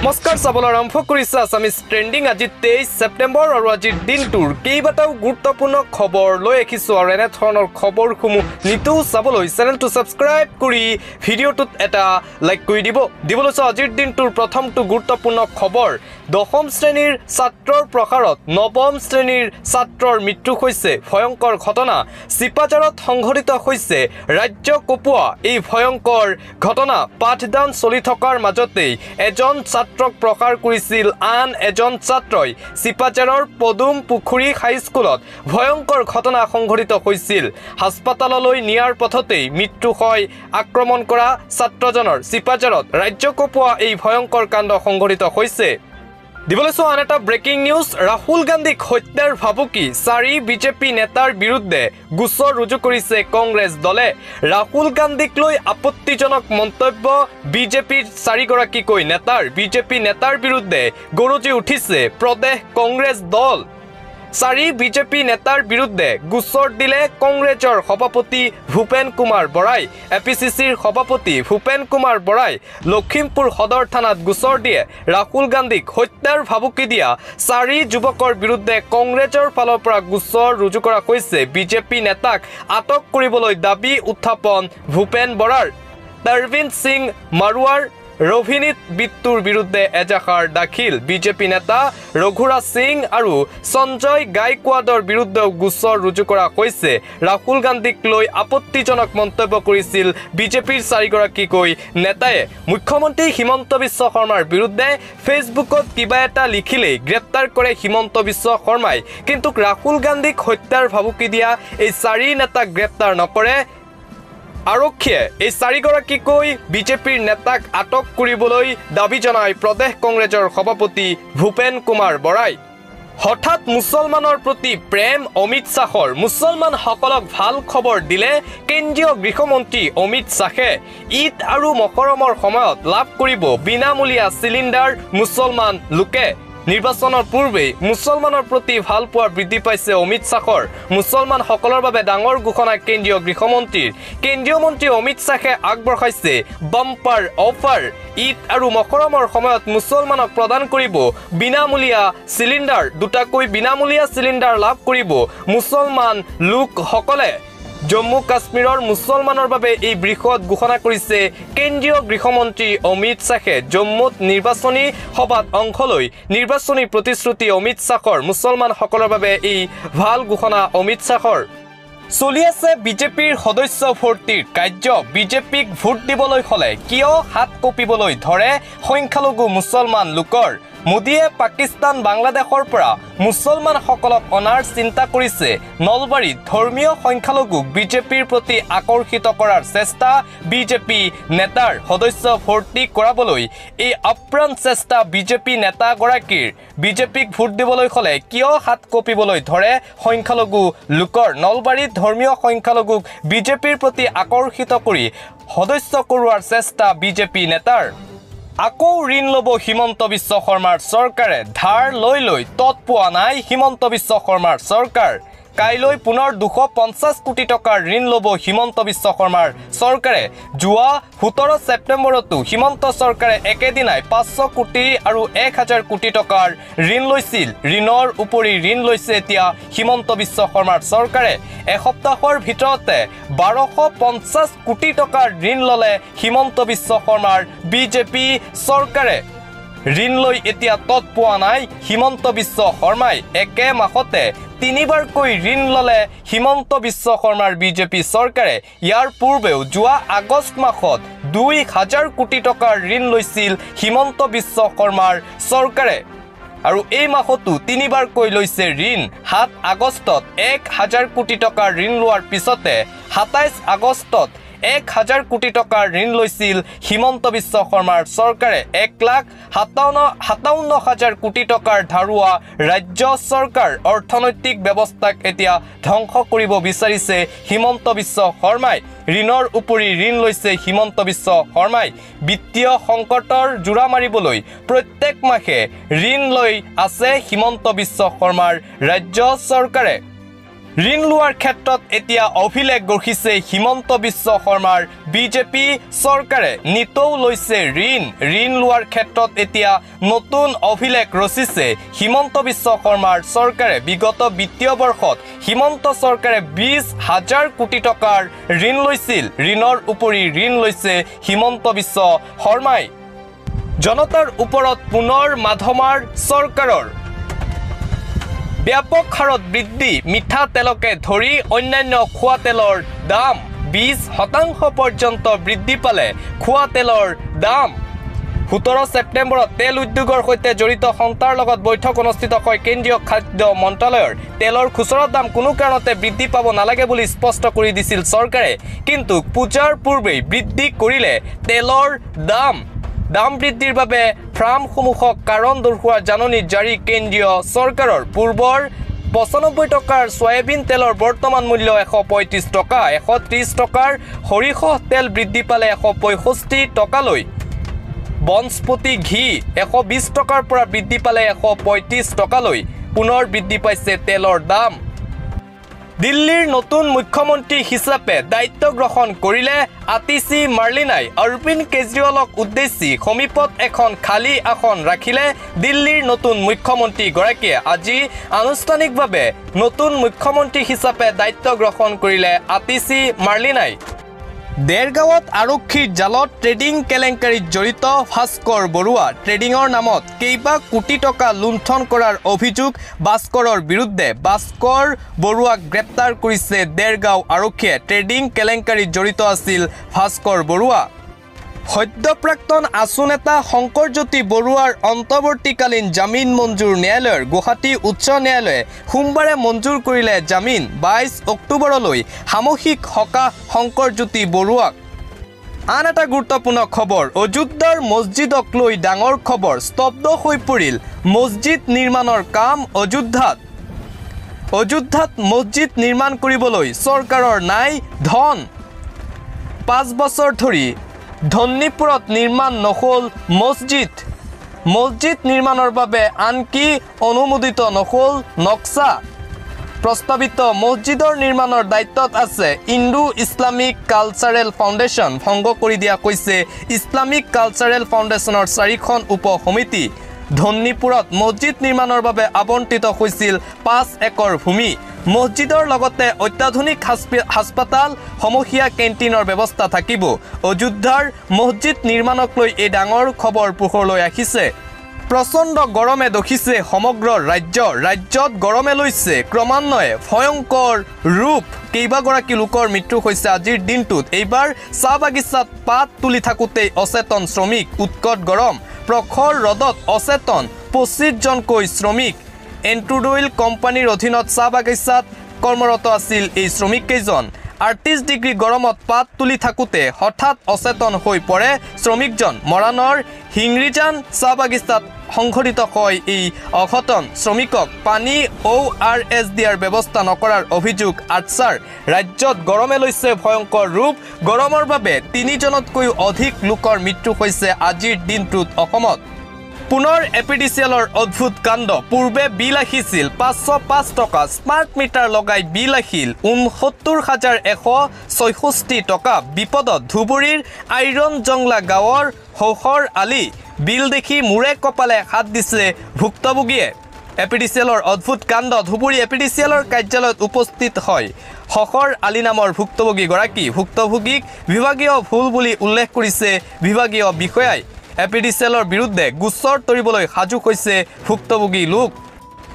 নমস্কাৰ চাবলৈ আৰম্ভ কৰিছে আছামিজ ট্ৰেন্ডিং আজি 23 সেপ্টেম্বৰ আৰু আজিৰ দিনটোৰ কেইবাটাও গুৰুত্বপূৰ্ণ খবৰ লৈ আহিছো আৰু এনে ধৰণৰ খবৰসমূহ নিতৌ চাবলৈ চেনেলটো সাবস্ক্ৰাইব কৰি ভিডিঅ'টোত এটা লাইক কৰি দিবলৈ আজিৰ দিনটোৰ প্ৰথমটো গুৰুত্বপূৰ্ণ খবৰ দশম শ্ৰেণীৰ ছাত্ৰৰ প্ৰকাৰত নৱম শ্ৰেণীৰ ছাত্ৰৰ মৃত্যু হৈছে ভয়ংকৰ ঘটনা চিপাঝাৰত সংঘটিত হৈছে ৰাজ্য কপোৱা এই ভয়ংকৰ ঘটনা পাঠদান চলি থকাৰ মাজতেই এজন ছাত্ৰক প্ৰকাৰ কৰিছিল আন এজন ছাত্ৰই চিপাঝাৰৰ পদুম পুখুৰী হাইস্কুলত ভয়ংকৰ ঘটনা সংঘটিত হৈছিল হাস্পতাললৈ নিয়াৰ পথতেই মৃত্যু হয় আক্ৰমণ কৰা ছাত্ৰজনৰ চিপাঝাৰত ৰাজ্য কপোৱা এই ভয়ংকৰ কাণ্ড সংঘটিত হৈছে দিবলৈছো আন এটা ব্ৰেকিং নিউজ ৰাহুল গান্ধীক হত্যাৰ ভাবুকি 4 বিজেপি নেতাৰ বিৰুদ্ধে গোচৰ ৰুজু কৰিছে কংগ্ৰেছ দলে ৰাহুল গান্ধীক লৈ আপত্তিজনক মন্তব্য বিজেপিৰ 4 গৰাকীকৈ নেতাৰ বিজেপি নেতাৰ বিৰুদ্ধে গৰজি উঠিছে প্ৰদেশ কংগ্ৰেছ দল 4 বিজেপি নেতাৰ বিৰুদ্ধে গোচৰ দিলে কংগ্ৰেছৰ সভাপতি ভূপেন কুমাৰ বৰাই এপিচিচিৰ সভাপতি ভূপেন কুমাৰ বৰাই লখিমপুৰ সদৰ থানাত গোচৰ দিয়ে ৰাহুল গান্ধীক হত্যাৰ ভাবুকি দিয়া 4 যুৱকৰ বিৰুদ্ধে কংগ্ৰেছৰ ফালৰ পৰা গোচৰ ৰুজু কৰা হৈছে বিজেপি নেতাক আটক কৰিবলৈ দাবী উত্থাপন ভূপেন বৰাৰ তৰবিন্দ সিং মাৰুৱাৰ ৰভিনীত বিত্তুৰ বিৰুদ্ধে এজাহাৰ দাখিল বিজেপি নেতা ৰঘুৰাজ সিং আৰু সঞ্জয় গায়কোৱাডৰ বিৰুদ্ধে গোচৰ ৰুজু কৰা হৈছে ৰাহুল গান্ধীক লৈ আপত্তিজনক মন্তব্য কৰিছিল বিজেপিৰ 4 গৰাকীকৈ নেতায়ে মুখ্যমন্ত্ৰী হিমন্ত বিশ্ব শৰ্মাৰ বিৰুদ্ধে ফেসবুকত কিবা এটা লিখিলে গ্ৰেপ্তাৰ কৰে হিমন্ত বিশ্ব শৰ্মাই কিন্তু ৰাহুল গান্ধীক হত্যাৰ ভাবুকি দিয়া এই 4 নেতাক গ্ৰেপ্তাৰ নকৰে আৰক্ষীয়ে এই 4 গৰাকীকৈ বিজেপিৰ নেতাক আটক কৰিবলৈ দাবী জনাই প্ৰদেশ কংগ্ৰেছৰ সভাপতি ভূপেন কুমাৰ বৰাই হঠাৎ মুছলমানৰ প্ৰতি প্ৰেম অমিত শাহৰ মুছলমানসকলক ভাল খবৰ দিলে কেন্দ্ৰীয় গৃহমন্ত্ৰী অমিত শাহে ঈদ আৰু মহৰমৰ সময়ত লাভ কৰিব বিনামূলীয়া চিলিণ্ডাৰ মুছলমান লোকে নিৰ্বাচনৰ পূৰ্বে মুছলমানৰ প্ৰতি ভাল পোৱা বৃদ্ধি পাইছে অমিত শাহৰ মুছলমানসকলৰ বাবে ডাঙৰ ঘোষণা কেন্দ্ৰীয় গৃহমন্ত্ৰীৰ কেন্দ্ৰীয় মন্ত্ৰী অমিত শাহে আগবঢ়াইছে বাম্পাৰ অফাৰ ঈদ আৰু মহৰমৰ সময়ত মুছলমানক প্ৰদান কৰিব বিনামূলীয়া চিলিণ্ডাৰ দুটাকৈ বিনামূলীয়া চিলিণ্ডাৰ লাভ কৰিব মুছলমান লোকসকলে জম্মু কাশ্মীৰৰ মুছলমানৰ বাবে এই বৃহৎ ঘোষণা কৰিছে কেন্দ্ৰীয় গৃহমন্ত্ৰী অমিত শাহে জম্মুত নিৰ্বাচনী সভাত অংশ লৈ নিৰ্বাচনী প্ৰতিশ্ৰুতি অমিত শাহৰ মুছলমানসকলৰ বাবে এই ভাল ঘোষণা অমিত শাহৰ চলি আছে বিজেপিৰ সদস্য ভৰ্তিৰ কাৰ্য বিজেপিক ভোট দিবলৈ হলে কিয় হাত কপিবলৈ ধৰে সংখ্যালঘু মুছলমান লোকৰ মোদীয়ে পাকিস্তান বাংলাদেশৰ পৰা মুছলমানসকলক অনাৰ চিন্তা কৰিছে নলবাৰীত ধৰ্মীয় সংখ্যালঘুক বিজেপিৰ প্ৰতি আকৰ্ষিত কৰাৰ চেষ্টা বিজেপি নেতাৰ সদস্য ভৰ্তি কৰাবলৈ এই আপ্ৰাণ চেষ্টা বিজেপি নেতা গৰাকীৰ বিজেপিক ভোট দিবলৈ হলে কিয় হাত কপিবলৈ ধৰে সংখ্যালঘু লোকৰ নলবাৰীত ধৰ্মীয় সংখ্যালঘুক বিজেপিৰ প্ৰতি আকৰ্ষিত কৰি সদস্য কৰোৱাৰ চেষ্টা বিজেপি নেতাৰ আকৌ ঋণ লব হিমন্ত বিশ্ব শৰ্মাৰ চৰকাৰে ধাৰ লৈ তৎ পোৱা নাই হিমন্ত বিশ্ব শৰ্মাৰ চৰকাৰ কাইলৈ পুনৰ 250 কোটি টকাৰ ঋণ লব হিমন্ত বিশ্ব শৰ্মাৰ চৰকাৰে যোৱা 17 সেপ্টেম্বৰতো হিমন্ত চৰকাৰে একেদিনাই 500 কোটি আৰু 1000 কোটি টকাৰ ঋণ লৈছিল ঋণৰ উপৰি ঋণ লৈছে এতিয়া হিমন্ত বিশ্ব শৰ্মাৰ চৰকাৰে এসপ্তাহৰ ভিতৰতে 1250 কোটি টকাৰ ঋণ ললে হিমন্ত বিশ্ব শৰ্মাৰ বিজেপি চৰকাৰে ঋণ লৈ এতিয়া তৎ পোৱা নাই হিমন্ত বিশ্ব শৰ্মাই একে মাহতে 3বাৰকৈ ঋণ ললে হিমন্ত বিশ্ব শৰ্মাৰ বিজেপি চৰকাৰে ইয়াৰ পূৰ্বেও যোৱা আগষ্ট মাহত 2000 কোটি টকাৰ ঋণ লৈছিল হিমন্ত বিশ্ব শৰ্মাৰ চৰকাৰে আৰু এই মাহতো 3বাৰকৈ লৈছে ঋণ 7 আগষ্টত 1000 কোটি টকাৰ ঋণ লোৱাৰ পিছতে 27 আগষ্টত 1000 কোটি টকাৰ ঋণ লৈছিল হিমন্ত বিশ্ব শৰ্মাৰ চৰকাৰে 1,57,000 কোটি টকাৰ ধাৰুৱা ৰাজ্য চৰকাৰ অৰ্থনৈতিক ব্যৱস্থাক এতিয়া ধ্বংস কৰিব বিচাৰিছে হিমন্ত বিশ্ব শৰ্মাই ঋণৰ উপৰি ঋণ লৈছে হিমন্ত বিশ্ব শৰ্মাই বিত্তীয় সংকটৰ জোৰা মাৰিবলৈ প্ৰত্যেক মাহে ঋণ লৈ আছে হিমন্ত বিশ্ব শৰ্মাৰ ৰাজ্য চৰকাৰে ঋণ লোৱাৰ ক্ষেত্ৰত এতিয়া অভিলেখ গঢ়িছে হিমন্ত বিশ্ব শৰ্মাৰ বিজেপি চৰকাৰে নিতৌ লৈছে ঋণ লোৱাৰ ক্ষেত্ৰত এতিয়া নতুন অভিলেখ ৰচিছে হিমন্ত বিশ্ব শৰ্মাৰ চৰকাৰে বিগত বিত্তীয় বৰ্ষত হিমন্ত চৰকাৰে 20,000 কোটি টকাৰ ঋণ লৈছিল ঋণৰ উপৰি ঋণ লৈছে হিমন্ত বিশ্ব শৰ্মাই জনতাৰ ওপৰত পুনৰ মাধমাৰ চৰকাৰৰ ব্যাপক হাৰত বৃদ্ধি মিঠা তেলকে ধৰি অন্যান্য খোৱা তেলৰ দাম 20% পৰ্যন্ত বৃদ্ধি পালে খোৱা তেলৰ দাম 17 ছেপ্টেম্বৰত তেল উদ্যোগৰ সৈতে জড়িত সংস্থাৰ লগত বৈঠক অনুষ্ঠিত হয় কেন্দ্ৰীয় খাদ্য মন্ত্ৰালয়ৰ তেলৰ খুচৰা দাম কোনো কাৰণতে বৃদ্ধি পাব নালাগে বুলি স্পষ্ট কৰি দিছিল চৰকাৰে কিন্তু পূজাৰ পূৰ্বেই বৃদ্ধি কৰিলে তেলৰ দাম বৃদ্ধিৰ বাবে ফাৰ্মসমূহক কাৰণ দৰ্শোৱাৰ জাননী জাৰি কেন্দ্ৰীয় চৰকাৰৰ পূৰ্বৰ 95 টকাৰ সয়াবিন তেলৰ বৰ্তমান মূল্য 135 টকা 130 টকাৰ সৰিয়হ তেল বৃদ্ধি পালে 165 টকালৈ বনস্পতি ঘি 120 টকাৰ পৰা বৃদ্ধি পালে 135 টকালৈ পুনৰ বৃদ্ধি পাইছে তেলৰ দাম দিল্লীৰ নতুন মুখ্যমন্ত্ৰী হিচাপে দায়িত্ব গ্ৰহণ কৰিলে আতিশী মাৰ্লিনাই অৰবিন্দ কেজৰিৱালক উদ্দেশ্যি সমীপত এখন খালী আসন ৰাখিলে দিল্লীৰ নতুন মুখ্যমন্ত্ৰী গৰাকীয়ে আজি আনুষ্ঠানিকভাৱে নতুন মুখ্যমন্ত্ৰী হিচাপে দায়িত্ব গ্ৰহণ কৰিলে আতিশী মাৰ্লিনাই দেৰগাঁৱত আৰক্ষীৰ জালত ট্ৰেডিং কেলেংকাৰীত জড়িত ভাস্কৰ বৰুৱা ট্ৰেডিঙৰ নামত কেইবা কোটি টকা লুণ্ঠন কৰাৰ অভিযোগ ভাস্কৰৰ বিৰুদ্ধে ভাস্কৰ বৰুৱাক গ্ৰেপ্তাৰ কৰিছে দেৰগাঁও আৰক্ষীয়ে ট্ৰেডিং কেলেংকাৰীত জড়িত আছিল ভাস্কৰ বৰুৱা সদ্যপ্ৰাক্তন আছু নেতা শংকৰজ্যোতি বৰুৱাৰ অন্তৱৰ্তীকালীন জামিন মঞ্জুৰ ন্যায়ালয়ৰ গুৱাহাটী উচ্চ ন্যায়ালয়ে সোমবাৰে মঞ্জুৰ কৰিলে জামিন 22 অক্টোবৰলৈ সাময়িক সকাহ শংকৰজ্যোতি বৰুৱাক আন এটা গুৰুত্বপূৰ্ণ খবৰ অযোধ্যাৰ মছজিদক লৈ ডাঙৰ খবৰ স্তব্ধ হৈ পৰিল মছজিদ নিৰ্মাণৰ কাম অযোধ্যাত মছজিদ নিৰ্মাণ কৰিবলৈ চৰকাৰৰ নাই ধন 5 বছৰ ধৰি ধন্নীপুৰত নিৰ্মাণ নহল মছজিদ নিৰ্মাণৰ বাবে আনকি অনুমোদিত নহল নক্সা প্ৰস্তাৱিত মছজিদৰ নিৰ্মাণৰ দায়িত্বত আছে ইণ্ডো ইছলামিক কালচাৰেল ফাউণ্ডেশ্যন ভংগ কৰি দিয়া কৈছে ইছলামিক কালচাৰেল ফাউণ্ডেশ্যনৰ 4খন উপসমিতি ধন্নীপুৰত মছজিদ নিৰ্মাণৰ বাবে আবণ্টিত হৈছিল 5 একৰ ভূমি মছজিদৰ লগতে অত্যাধুনিক হাস্পাতাল সমহীয়া কেণ্টিনৰ ব্যৱস্থা থাকিব অযোধ্যাৰ মছজিদ নিৰ্মাণক লৈ এই ডাঙৰ খবৰ পোহৰলৈ আহিছে প্ৰচণ্ড গৰমে দখিছে সমগ্ৰ ৰাজ্যত গৰমে লৈছে ক্ৰমান্বয়ে ভয়ংকৰ ৰূপ কেইবাগৰাকী লোকৰ মৃত্যু হৈছে আজিৰ দিনটোত এইবাৰ চাহ বাগিচাত পাত তুলি থাকোঁতেই অচেতন শ্ৰমিক উৎকট গৰম প্ৰখৰ ৰদত অচেতন 25 জনকৈ শ্ৰমিক এন্ট্ৰুডইল কোম্পানীৰ অধীনত চাহ বাগিচাত কৰ্মৰত আছিল এই শ্ৰমিককেইজন 38 ডিগ্ৰী গৰমত পাত তুলি থাকোঁতে হঠাৎ অচেতন হৈ পৰে শ্ৰমিকজন মৰাণৰ হিংৰিজান চাহ বাগিচাত সংঘটিত হয় এই অঘটন শ্ৰমিকক পানী ORS দিয়াৰ ব্যৱস্থা নকৰাৰ অভিযোগ আটছাৰ ৰাজ্যত গৰমে লৈছে ভয়ংকৰ ৰূপ গৰমৰ বাবে 3 জনতকৈও অধিক লোকৰ মৃত্যু হৈছে আজিৰ দিনটোত অসমত পুনৰ এপিডিচিএলৰ অদ্ভুত কাণ্ড পূৰ্বে বিল আহিছিল 505 টকা স্মাৰ্ট মিটাৰ লগাই বিল আহিল 69,166 টকা বিপদত ধুবুৰীৰ আইৰণ জংলা গাঁৱৰ হৌহৰ আলি বিল দেখি মূৰে কপালে হাত দিছে ভুক্তভোগীয়ে এপিডিচিএলৰ অদ্ভুত কাণ্ড ধুবুৰী এপিডিচিএলৰ কাৰ্যালয়ত উপস্থিত হয় হৌহৰ আলি নামৰ ভুক্তভোগীগৰাকী ভুক্তভোগীক বিভাগীয় ভুল বুলি উল্লেখ কৰিছে বিভাগীয় বিষয়াই এপিডিচিএলৰ বিৰুদ্ধে গোচৰ তৰিবলৈ সাজু হৈছে ভুক্তভোগী লোক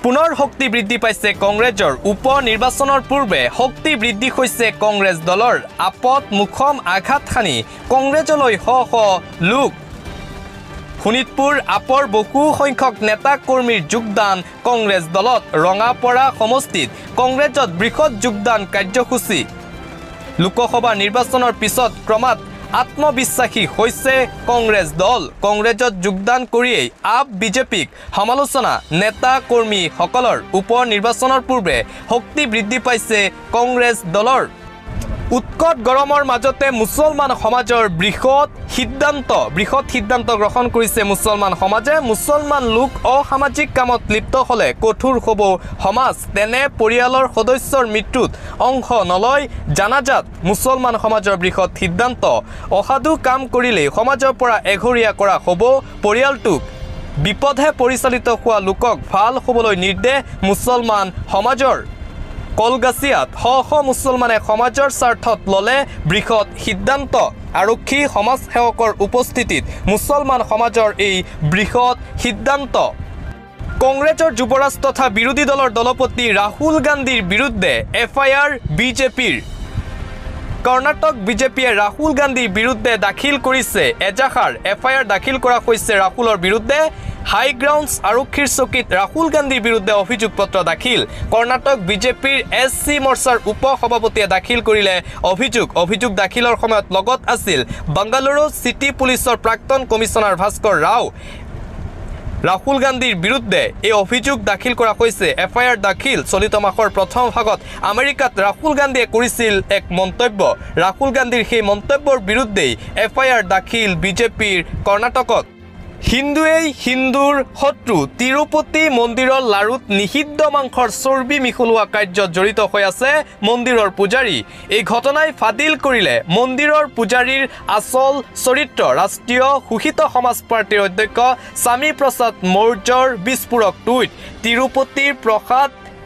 পুনৰ শক্তি বৃদ্ধি পাইছে কংগ্ৰেছৰ উপ নিৰ্বাচনৰ পূৰ্বে শক্তি বৃদ্ধি হৈছে কংগ্ৰেছ দলৰ আপত মুখম আঘাত হানি কংগ্ৰেছলৈ শ লোক শোণিতপুৰ আপৰ বহু সংখ্যক নেতা কৰ্মীৰ যোগদান কংগ্ৰেছ দলত ৰঙাপৰা সমষ্টিত কংগ্ৰেছত বৃহৎ যোগদান কাৰ্যসূচী লোকসভা নিৰ্বাচনৰ পিছত ক্ৰমাৎ আত্মবিশ্বাসী হৈছে কংগ্ৰেছ দল কংগ্ৰেছত যোগদান কৰিয়েই আপ বিজেপিক সমালোচনা নেতা কৰ্মীসকলৰ উপ নিৰ্বাচনৰ পূৰ্বে শক্তি বৃদ্ধি পাইছে কংগ্ৰেছ দলৰ উৎকট গৰমৰ মাজতে মুছলমান সমাজৰ বৃহৎ সিদ্ধান্ত গ্ৰহণ কৰিছে মুছলমান সমাজে। মুছলমান লোক অসামাজিক কামত লিপ্ত হ'লে কঠোৰ হ'ব সমাজ। তেনে পৰিয়ালৰ সদস্যৰ মৃত্যুত অংশ নলয় জানাজাত। মুছলমান সমাজৰ বৃহৎ সিদ্ধান্ত। অসাধু কাম কৰিলেই সমাজৰ পৰা এঘৰীয়া কৰা হ'ব পৰিয়ালটোক। বিপদে পৰিচালিত হোৱা লোকক ভাল হ'বলৈ নিৰ্দেশ মুছলমান সমাজৰ। কলগাছিয়াত শ মুছলমানে সমাজৰ স্বাৰ্থত ল'লে বৃহৎ সিদ্ধান্ত। আৰক্ষী সমাজসেৱকৰ উপস্থিতিত মুছলমান সমাজৰ এই বৃহৎ সিদ্ধান্ত। কংগ্ৰেছৰ যুৱৰাজ তথা বিৰোধী দলৰ দলপতি ৰাহুল গান্ধীৰ বিৰুদ্ধে FIR বিজেপিৰ। কৰ্ণাটক বিজেপিয়ে ৰাহুল গান্ধীৰ বিৰুদ্ধে দাখিল কৰিছে এজাহাৰ FIR দাখিল কৰা হৈছে ৰাহুলৰ বিৰুদ্ধে। হাইগ্ৰাউণ্ডছ আৰক্ষীৰ চকীত ৰাহুল গান্ধীৰ বিৰুদ্ধে অভিযোগ পত্ৰ দাখিল। কৰ্ণাটক বিজেপিৰ SC মৰ্চাৰ উপ সভাপতিয়ে দাখিল কৰিলে অভিযোগ দাখিলৰ সময়ত লগত আছিল বাংগালুৰু চিটি পুলিচৰ প্ৰাক্তন কমিছনাৰ ভাস্কৰ ৰাও। ৰাহুল গান্ধীৰ বিৰুদ্ধে এই অভিযোগ দাখিল কৰা হৈছে। FIR দাখিল চলিত মাহৰ প্ৰথম ভাগত আমেৰিকাত ৰাহুল গান্ধীয়ে কৰিছিল এক মন্তব্য। ৰাহুল গান্ধীৰ সেই মন্তব্যৰ বিৰুদ্ধেই FIR দাখিল বিজেপিৰ কৰ্ণাটকত। হিন্দুৱেই হিন্দুৰ শত্ৰু। তিৰুপতি মন্দিৰৰ লাৰুত নিষিদ্ধ মাংসৰ চৰ্বি মিহলোৱা কাৰ্যত জড়িত হৈ আছে মন্দিৰৰ পূজাৰী। এই ঘটনাই ফাদিল কৰিলে মন্দিৰৰ পূজাৰীৰ আচল চৰিত্ৰ। ৰাষ্ট্ৰীয় শোষিত সমাজ পাৰ্টিৰ অধ্যক্ষ স্বামী প্ৰসাদ মৌৰ্যৰ বিস্ফোৰক টুইট। তিৰুপতিৰ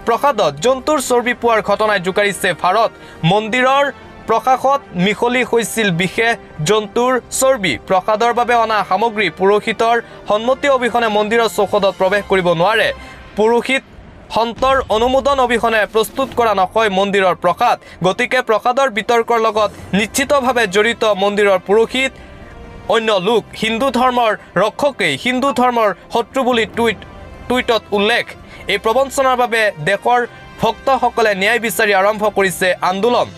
প্ৰসাদত জন্তুৰ চৰ্বি পোৱাৰ ঘটনাই জোকাৰিছে ভাৰত। মন্দিৰৰ প্ৰসাদত মিহলি হৈছিল বিশেষ জন্তুৰ চৰ্বি। প্ৰসাদৰ বাবে অনা সামগ্ৰী পুৰোহিতৰ সন্মতি অবিহনে মন্দিৰৰ চৌহদত প্ৰৱেশ কৰিব নোৱাৰে। পুৰোহিত সন্তৰ অনুমোদন অবিহনে প্ৰস্তুত কৰা নহয় মন্দিৰৰ প্ৰসাদ। গতিকে প্ৰসাদৰ বিতৰ্কৰ লগত নিশ্চিতভাৱে জড়িত মন্দিৰৰ পুৰোহিত। অন্য লোক হিন্দু ধৰ্মৰ ৰক্ষকেই হিন্দু ধৰ্মৰ শত্ৰু বুলি টুইটত উল্লেখ। এই প্ৰবঞ্চনাৰ বাবে দেশৰ ভক্তসকলে ন্যায় বিচাৰি আৰম্ভ কৰিছে আন্দোলন।